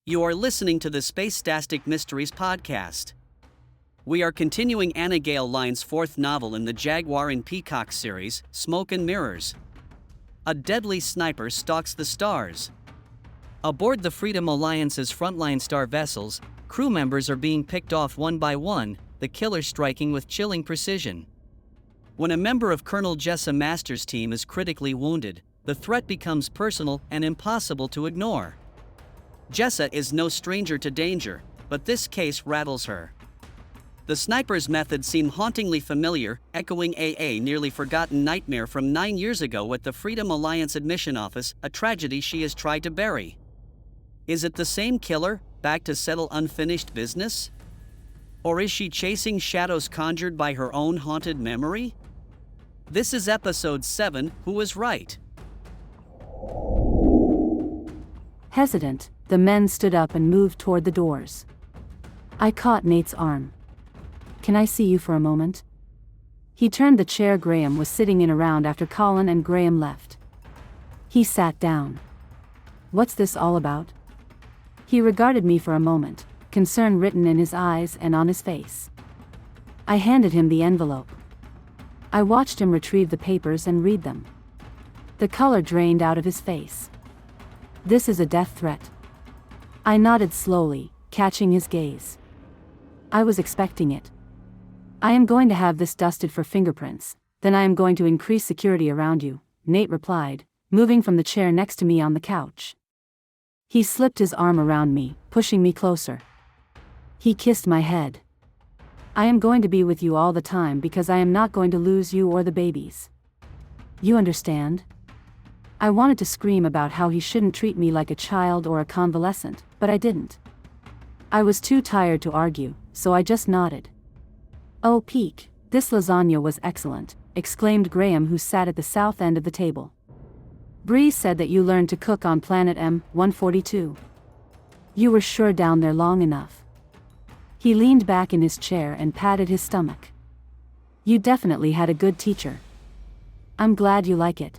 You are listening to the Space-Tastic Mysteries podcast. We are continuing Anna Gale Lyne's fourth novel in the Jaguar and Peacock series, Smoke and Mirrors. A deadly sniper stalks the stars. Aboard the Freedom Alliance's frontline StarVessels, crew members are being picked off one by one, the killer striking with chilling precision. When a member of Colonel Jessa Master's team is critically wounded, the threat becomes personal and impossible to ignore. Jessa is no stranger to danger, but this case rattles her. The sniper's methods seem hauntingly familiar, echoing a nearly forgotten nightmare from 9 years ago at the Freedom Alliance admission office, a tragedy she has tried to bury. Is it the same killer, back to settle unfinished business? Or is she chasing shadows conjured by her own haunted memory? This is episode 7, Who Was Right? Hesitant, the men stood up and moved toward the doors. I caught Nate's arm. "Can I see you for a moment?" He turned the chair Graham was sitting in around after Colin and Graham left. He sat down. "What's this all about?" He regarded me for a moment, concern written in his eyes and on his face. I handed him the envelope. I watched him retrieve the papers and read them. The color drained out of his face. "This is a death threat." I nodded slowly, catching his gaze. "I was expecting it. I am going to have this dusted for fingerprints, then I am going to increase security around you," Nate replied, moving from the chair next to me on the couch. He slipped his arm around me, pushing me closer. He kissed my head. "I am going to be with you all the time because I am not going to lose you or the babies. You understand?" I wanted to scream about how he shouldn't treat me like a child or a convalescent, but I didn't. I was too tired to argue, so I just nodded. "Oh, Peak, this lasagna was excellent," exclaimed Graham, who sat at the south end of the table. "Bree said that you learned to cook on planet M142. You were sure down there long enough." He leaned back in his chair and patted his stomach. "You definitely had a good teacher. I'm glad you like it.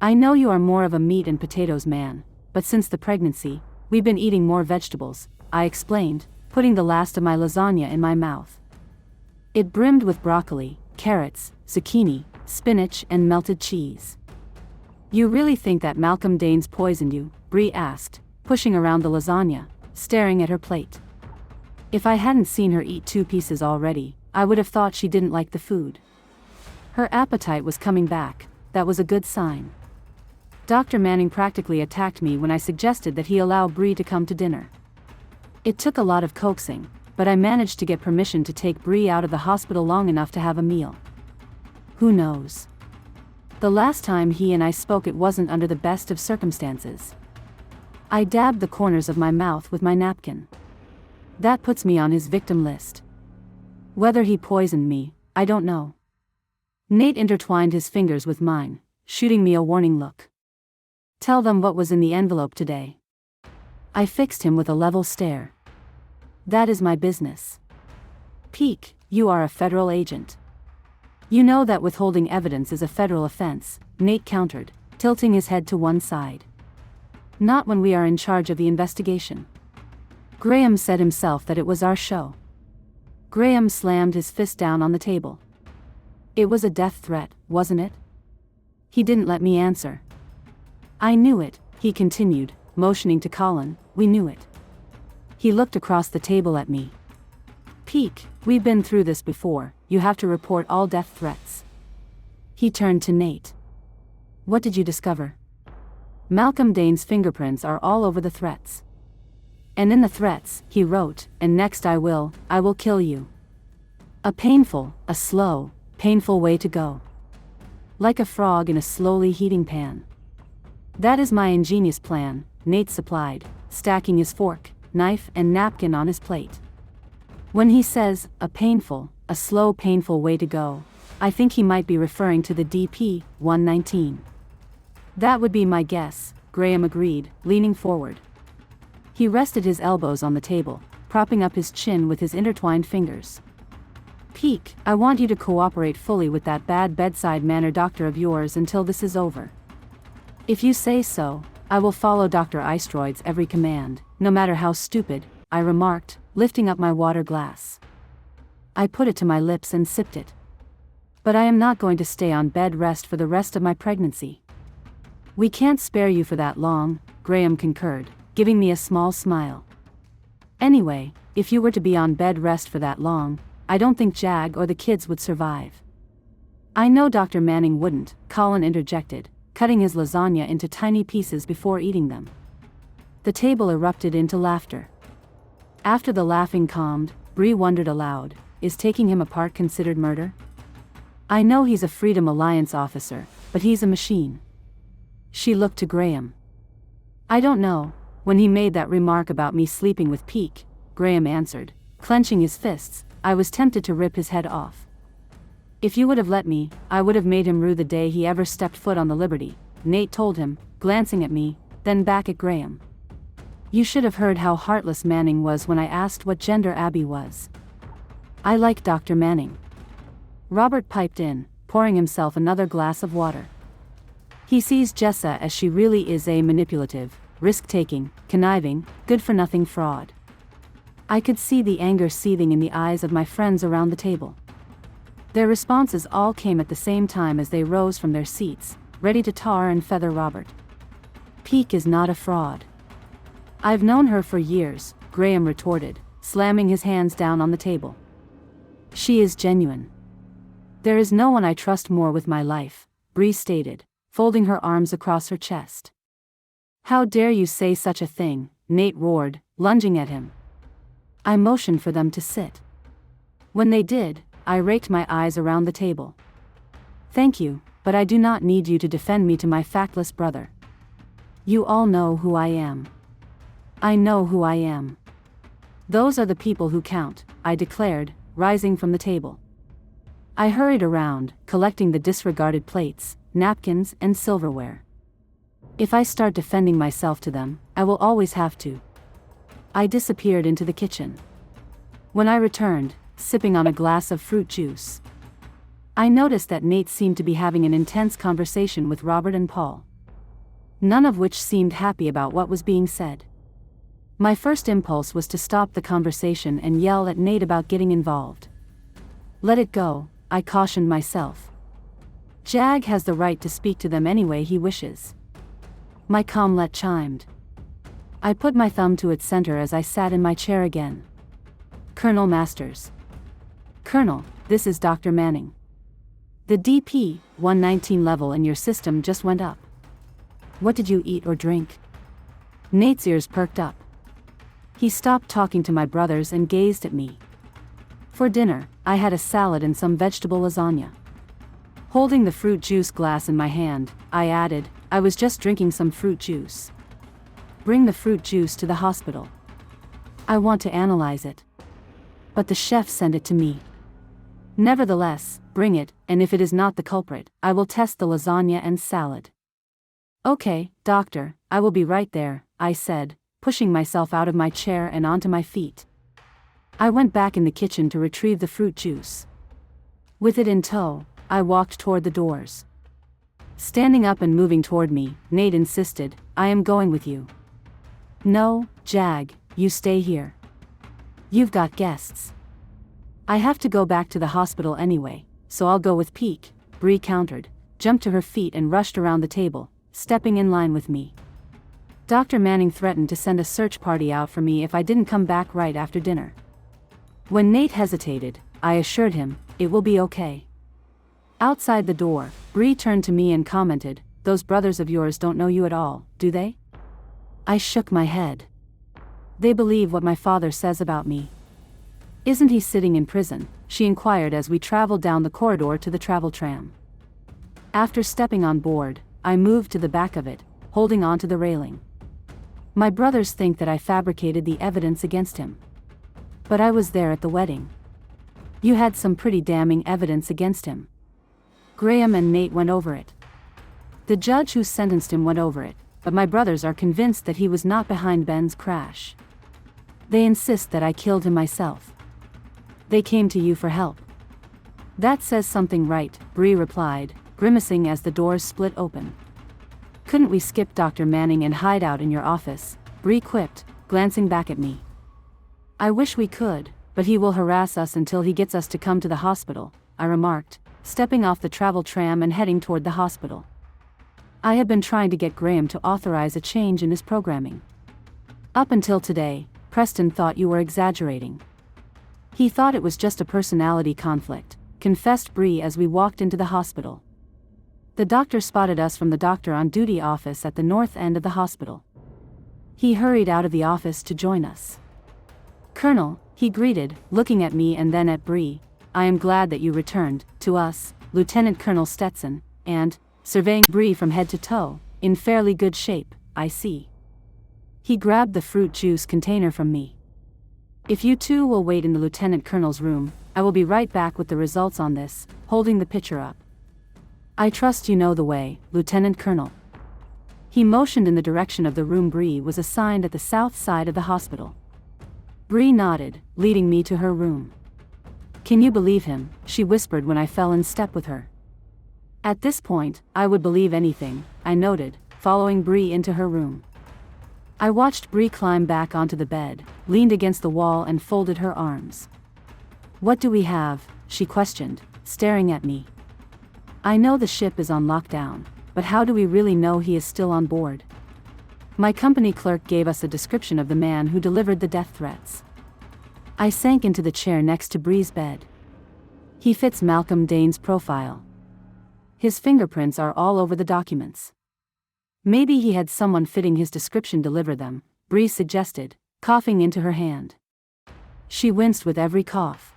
I know you are more of a meat and potatoes man, but since the pregnancy, we've been eating more vegetables," I explained, putting the last of my lasagna in my mouth. It brimmed with broccoli, carrots, zucchini, spinach, and melted cheese. "You really think that Malcolm Danes poisoned you?" Bree asked, pushing around the lasagna, staring at her plate. If I hadn't seen her eat 2 pieces already, I would have thought she didn't like the food. Her appetite was coming back. That was a good sign. Dr. Manning practically attacked me when I suggested that he allow Bree to come to dinner. It took a lot of coaxing, but I managed to get permission to take Bree out of the hospital long enough to have a meal. Who knows? The last time he and I spoke, it wasn't under the best of circumstances. I dabbed the corners of my mouth with my napkin. That puts me on his victim list. Whether he poisoned me, I don't know. Nate intertwined his fingers with mine, shooting me a warning look. "Tell them what was in the envelope today." I fixed him with a level stare. "That is my business." "Peak, you are a federal agent. You know that withholding evidence is a federal offense," Nate countered, tilting his head to one side. "Not when we are in charge of the investigation. Graham said himself that it was our show." Graham slammed his fist down on the table. "It was a death threat, wasn't it?" He didn't let me answer. "I knew it," he continued, motioning to Colin. "We knew it." He looked across the table at me. "Peak, we've been through this before, you have to report all death threats." He turned to Nate. "What did you discover?" "Malcolm Dane's fingerprints are all over the threats. And in the threats, he wrote, 'And next I will kill you.' A slow, painful way to go. Like a frog in a slowly heating pan." "That is my ingenious plan," Nate supplied, stacking his fork, knife, and napkin on his plate. When he says, a slow, painful way to go, I think he might be referring to the DP-119. "That would be my guess," Graham agreed, leaning forward. He rested his elbows on the table, propping up his chin with his intertwined fingers. "Peak, I want you to cooperate fully with that bad bedside manner doctor of yours until this is over." "If you say so, I will follow Dr. Eistroid's every command," no matter how stupid, I remarked, lifting up my water glass. I put it to my lips and sipped it. But I am not going to stay on bed rest for the rest of my pregnancy. We can't spare you for that long, Graham concurred, giving me a small smile. Anyway, if you were to be on bed rest for that long, I don't think Jag or the kids would survive. I know Dr. Manning wouldn't, Colin interjected, cutting his lasagna into tiny pieces before eating them. The table erupted into laughter. After the laughing calmed, Bree wondered aloud, is taking him apart considered murder? I know he's a Freedom Alliance officer, but he's a machine. She looked to Graham. I don't know. When he made that remark about me sleeping with Peake, Graham answered, clenching his fists, I was tempted to rip his head off. If you would have let me, I would have made him rue the day he ever stepped foot on the Liberty, Nate told him, glancing at me, then back at Graham. You should have heard how heartless Manning was when I asked what gender Abby was. I like Dr. Manning. Robert piped in, pouring himself another glass of water. He sees Jessa as she really is, a manipulative, risk-taking, conniving, good-for-nothing fraud. I could see the anger seething in the eyes of my friends around the table. Their responses all came at the same time as they rose from their seats, ready to tar and feather Robert. Peake is not a fraud. I've known her for years, Graham retorted, slamming his hands down on the table. She is genuine. There is no one I trust more with my life, Bree stated, folding her arms across her chest. How dare you say such a thing, Nate roared, lunging at him. I motioned for them to sit. When they did, I raked my eyes around the table. Thank you, but I do not need you to defend me to my factless brother. You all know who I am. I know who I am. Those are the people who count, I declared, rising from the table. I hurried around, collecting the disregarded plates, napkins, and silverware. If I start defending myself to them, I will always have to. I disappeared into the kitchen. When I returned, sipping on a glass of fruit juice, I noticed that Nate seemed to be having an intense conversation with Robert and Paul. None of which seemed happy about what was being said. My first impulse was to stop the conversation and yell at Nate about getting involved. Let it go, I cautioned myself. Jag has the right to speak to them any way he wishes. My comlet chimed. I put my thumb to its center as I sat in my chair again. Colonel Masters. Colonel, this is Dr. Manning. The DP-119 level in your system just went up. What did you eat or drink? Nate's ears perked up. He stopped talking to my brothers and gazed at me. For dinner, I had a salad and some vegetable lasagna. Holding the fruit juice glass in my hand, I added, I was just drinking some fruit juice. Bring the fruit juice to the hospital. I want to analyze it. But the chef sent it to me. Nevertheless, bring it, and if it is not the culprit, I will test the lasagna and salad. Okay, doctor, I will be right there, I said, pushing myself out of my chair and onto my feet. I went back in the kitchen to retrieve the fruit juice. With it in tow, I walked toward the doors. Standing up and moving toward me, Nate insisted, I am going with you. No, Jag, you stay here. You've got guests. I have to go back to the hospital anyway, so I'll go with Peake, Bree countered, jumped to her feet and rushed around the table, stepping in line with me. Dr. Manning threatened to send a search party out for me if I didn't come back right after dinner. When Nate hesitated, I assured him, it will be okay. Outside the door, Bree turned to me and commented, those brothers of yours don't know you at all, do they? I shook my head. They believe what my father says about me. Isn't he sitting in prison? She inquired as we traveled down the corridor to the travel tram. After stepping on board, I moved to the back of it, holding onto the railing. My brothers think that I fabricated the evidence against him. But I was there at the wedding. You had some pretty damning evidence against him. Graham and Nate went over it. The judge who sentenced him went over it, but my brothers are convinced that he was not behind Ben's crash. They insist that I killed him myself. They came to you for help. That says something, right? Bree replied, grimacing as the doors split open. Couldn't we skip Dr. Manning and hide out in your office? Bree quipped, glancing back at me. I wish we could, but he will harass us until he gets us to come to the hospital, I remarked, stepping off the travel tram and heading toward the hospital. I had been trying to get Graham to authorize a change in his programming. Up until today, Preston thought you were exaggerating. He thought it was just a personality conflict, confessed Bree as we walked into the hospital. The doctor spotted us from the doctor on duty office at the north end of the hospital. He hurried out of the office to join us. "Colonel," he greeted, looking at me and then at Bree, "I am glad that you returned to us, Lieutenant Colonel Stetson, and," surveying Bree from head to toe, "in fairly good shape, I see." He grabbed the fruit juice container from me. "If you two will wait in the Lieutenant Colonel's room, I will be right back with the results on this," holding the pitcher up. "I trust you know the way, Lieutenant Colonel." He motioned in the direction of the room Bree was assigned at the south side of the hospital. Bree nodded, leading me to her room. "Can you believe him?" she whispered when I fell in step with her. At this point, I would believe anything, I noted, following Bree into her room. I watched Bree climb back onto the bed, leaned against the wall and folded her arms. "What do we have?" she questioned, staring at me. "I know the ship is on lockdown, but how do we really know he is still on board?" My company clerk gave us a description of the man who delivered the death threats. I sank into the chair next to Bree's bed. "He fits Malcolm Dane's profile. His fingerprints are all over the documents." "Maybe he had someone fitting his description deliver them," Bree suggested, coughing into her hand. She winced with every cough.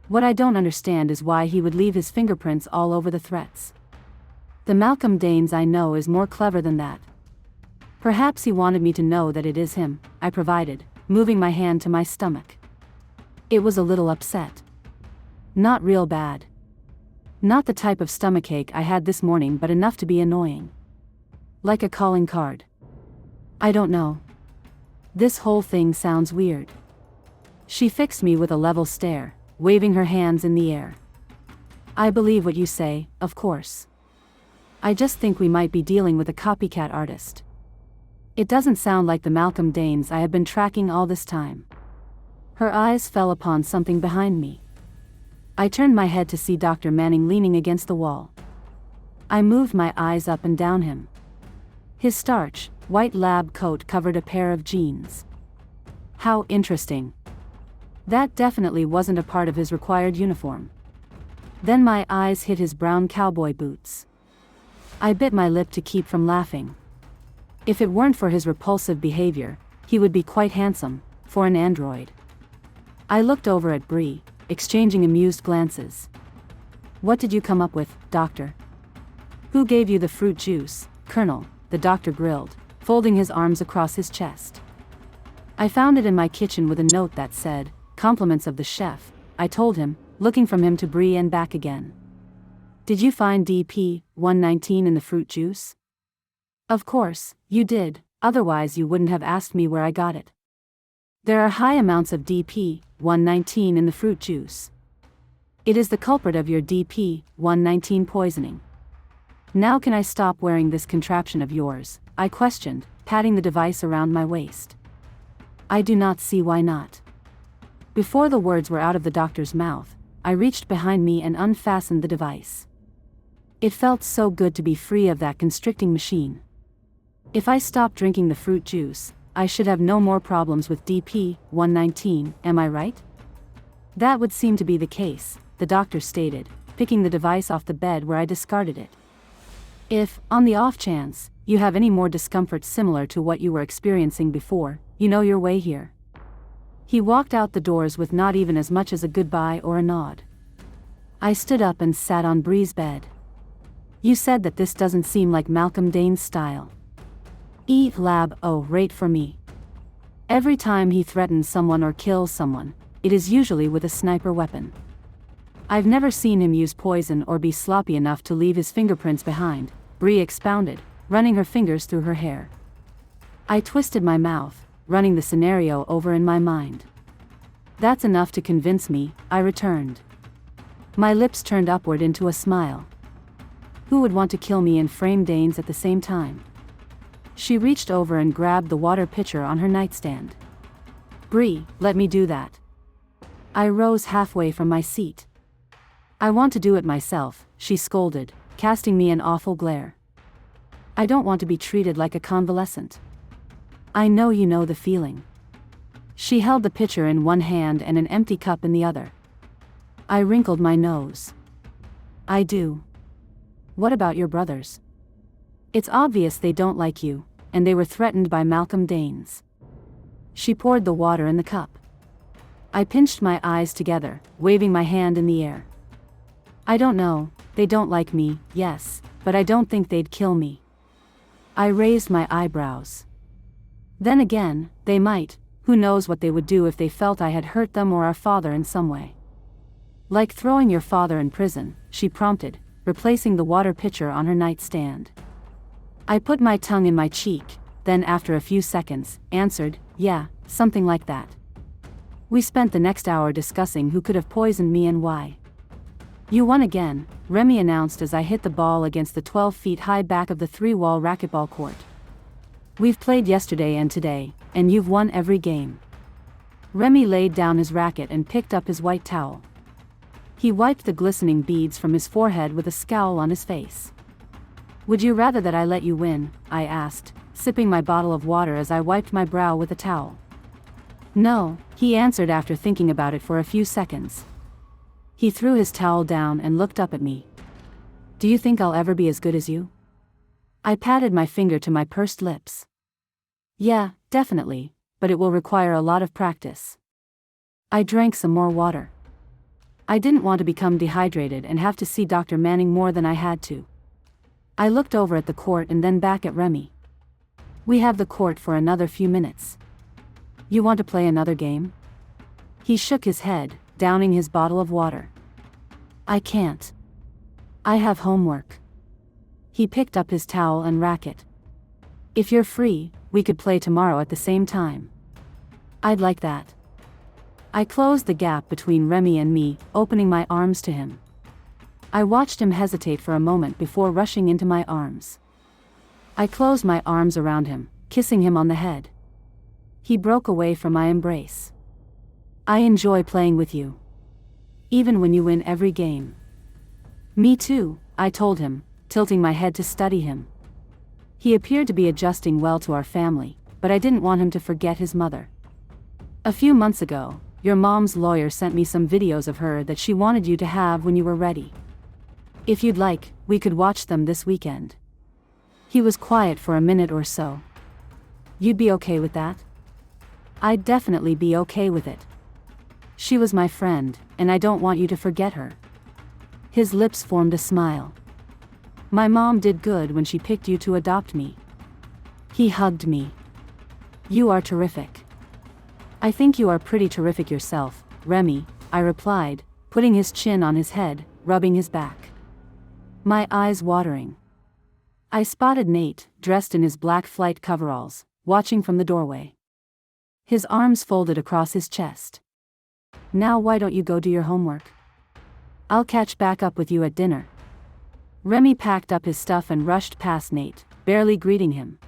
"What I don't understand is why he would leave his fingerprints all over the threats. The Malcolm Danes I know is more clever than that." "Perhaps he wanted me to know that it is him," I provided, moving my hand to my stomach. It was a little upset. Not real bad. Not the type of stomachache I had this morning, but enough to be annoying. Like a calling card. "I don't know. This whole thing sounds weird." She fixed me with a level stare, waving her hands in the air. "I believe what you say, of course. I just think we might be dealing with a copycat artist. It doesn't sound like the Malcolm Danes I have been tracking all this time." Her eyes fell upon something behind me. I turned my head to see Dr. Manning leaning against the wall. I moved my eyes up and down him. His starched, white lab coat covered a pair of jeans. How interesting. That definitely wasn't a part of his required uniform. Then my eyes hit his brown cowboy boots. I bit my lip to keep from laughing. If it weren't for his repulsive behavior, he would be quite handsome, for an android. I looked over at Bree, exchanging amused glances. "What did you come up with, Doctor?" "Who gave you the fruit juice, Colonel?" the doctor grilled, folding his arms across his chest. "I found it in my kitchen with a note that said, 'Compliments of the chef,'" I told him, looking from him to Bree and back again. "Did you find DP-119 in the fruit juice?" "Of course, you did, otherwise you wouldn't have asked me where I got it. There are high amounts of DP-119 in the fruit juice. It is the culprit of your DP-119 poisoning. Now can I stop wearing this contraption of yours?" I questioned, patting the device around my waist. "I do not see why not." Before the words were out of the doctor's mouth, I reached behind me and unfastened the device. It felt so good to be free of that constricting machine. If I stopped drinking the fruit juice, I should have no more problems with DP-119, am I right? That would seem to be the case, the doctor stated, picking the device off the bed where I discarded it. "If, on the off chance, you have any more discomfort similar to what you were experiencing before, you know your way here." He walked out the doors with not even as much as a goodbye or a nod. I stood up and sat on Bree's bed. "You said that this doesn't seem like Malcolm Dane's style." Lab rate for me. Every time he threatens someone or kills someone, it is usually with a sniper weapon. I've never seen him use poison or be sloppy enough to leave his fingerprints behind, Bree expounded, running her fingers through her hair. I twisted my mouth, running the scenario over in my mind. "That's enough to convince me," I returned. My lips turned upward into a smile. Who would want to kill me and frame Danes at the same time? She reached over and grabbed the water pitcher on her nightstand. "Bree, let me do that." I rose halfway from my seat. "I want to do it myself," she scolded, casting me an awful glare. "I don't want to be treated like a convalescent. I know you know the feeling." She held the pitcher in one hand and an empty cup in the other. I wrinkled my nose. "I do. What about your brothers? It's obvious they don't like you, and they were threatened by Malcolm Danes." She poured the water in the cup. I pinched my eyes together, waving my hand in the air. "I don't know, they don't like me, yes, but I don't think they'd kill me." I raised my eyebrows. "Then again, they might. Who knows what they would do if they felt I had hurt them or our father in some way." "Like throwing your father in prison," she prompted, replacing the water pitcher on her nightstand. I put my tongue in my cheek, then after a few seconds, answered, "Yeah, something like that." We spent the next hour discussing who could have poisoned me and why. "You won again," Remy announced as I hit the ball against the 12-feet-high back of the 3-wall racquetball court. "We've played yesterday and today, and you've won every game." Remy laid down his racket and picked up his white towel. He wiped the glistening beads from his forehead with a scowl on his face. "Would you rather that I let you win?" I asked, sipping my bottle of water as I wiped my brow with a towel. "No," he answered after thinking about it for a few seconds. He threw his towel down and looked up at me. "Do you think I'll ever be as good as you?" I patted my finger to my pursed lips. "Yeah, definitely, but it will require a lot of practice." I drank some more water. I didn't want to become dehydrated and have to see Dr. Manning more than I had to. I looked over at the court and then back at Remy. "We have the court for another few minutes. You want to play another game?" He shook his head, downing his bottle of water. "I can't. I have homework." He picked up his towel and racket. "If you're free, we could play tomorrow at the same time." "I'd like that." I closed the gap between Remy and me, opening my arms to him. I watched him hesitate for a moment before rushing into my arms. I closed my arms around him, kissing him on the head. He broke away from my embrace. "I enjoy playing with you. Even when you win every game." "Me too," I told him, tilting my head to study him. He appeared to be adjusting well to our family, but I didn't want him to forget his mother. "A few months ago, your mom's lawyer sent me some videos of her that she wanted you to have when you were ready. If you'd like, we could watch them this weekend." He was quiet for a minute or so. "You'd be okay with that?" "I'd definitely be okay with it. She was my friend, and I don't want you to forget her." His lips formed a smile. "My mom did good when she picked you to adopt me." He hugged me. "You are terrific." "I think you are pretty terrific yourself, Remy," I replied, putting his chin on his head, rubbing his back. My eyes watering. I spotted Nate, dressed in his black flight coveralls, watching from the doorway. His arms folded across his chest. "Now why don't you go do your homework? I'll catch back up with you at dinner." Remy packed up his stuff and rushed past Nate, barely greeting him.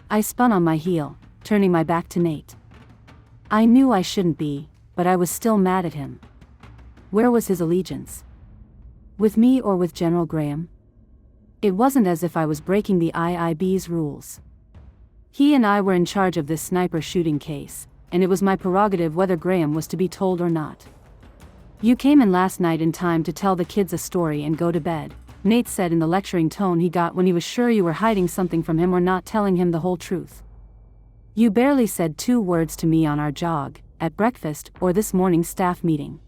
I spun on my heel, turning my back to Nate. I knew I shouldn't be, but I was still mad at him. Where was his allegiance? With me or with General Graham? It wasn't as if I was breaking the IIB's rules. He and I were in charge of this sniper shooting case, and it was my prerogative whether Graham was to be told or not. "You came in last night in time to tell the kids a story and go to bed," Nate said in the lecturing tone he got when he was sure you were hiding something from him or not telling him the whole truth. "You barely said 2 words to me on our jog, at breakfast, or this morning's staff meeting."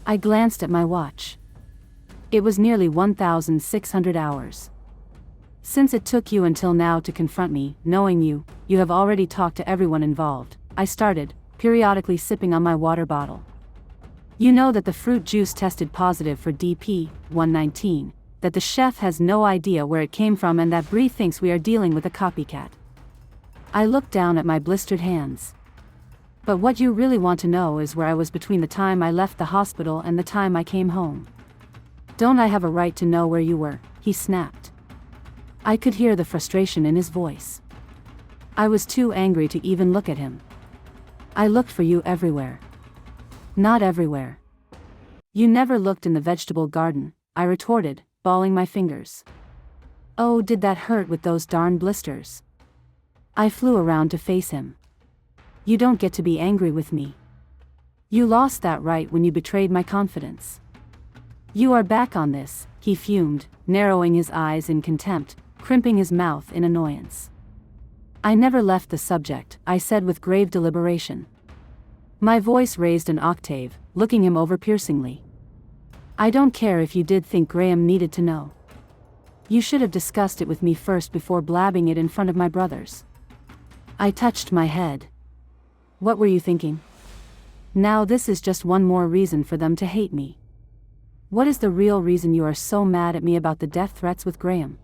I glanced at my watch. It was nearly 1,600 hours. "Since it took you until now to confront me, knowing you, you have already talked to everyone involved," I started, periodically sipping on my water bottle. "You know that the fruit juice tested positive for DP-119, that the chef has no idea where it came from and that Bree thinks we are dealing with a copycat." I looked down at my blistered hands. "But what you really want to know is where I was between the time I left the hospital and the time I came home." "Don't I have a right to know where you were?" he snapped. I could hear the frustration in his voice. I was too angry to even look at him. I looked for you everywhere. Not everywhere. You never looked in the vegetable garden, I retorted, balling my fingers. Oh, did that hurt with those darn blisters? I flew around to face him. You don't get to be angry with me. You lost that right when you betrayed my confidence. You are back on this, he fumed, narrowing his eyes in contempt, crimping his mouth in annoyance. I never left the subject, I said with grave deliberation. My voice raised an octave, looking him over piercingly. I don't care if you did think Graham needed to know. You should have discussed it with me first before blabbing it in front of my brothers. I touched my head. What were you thinking? Now this is just one more reason for them to hate me. What is the real reason you are so mad at me about the death threats with Graham?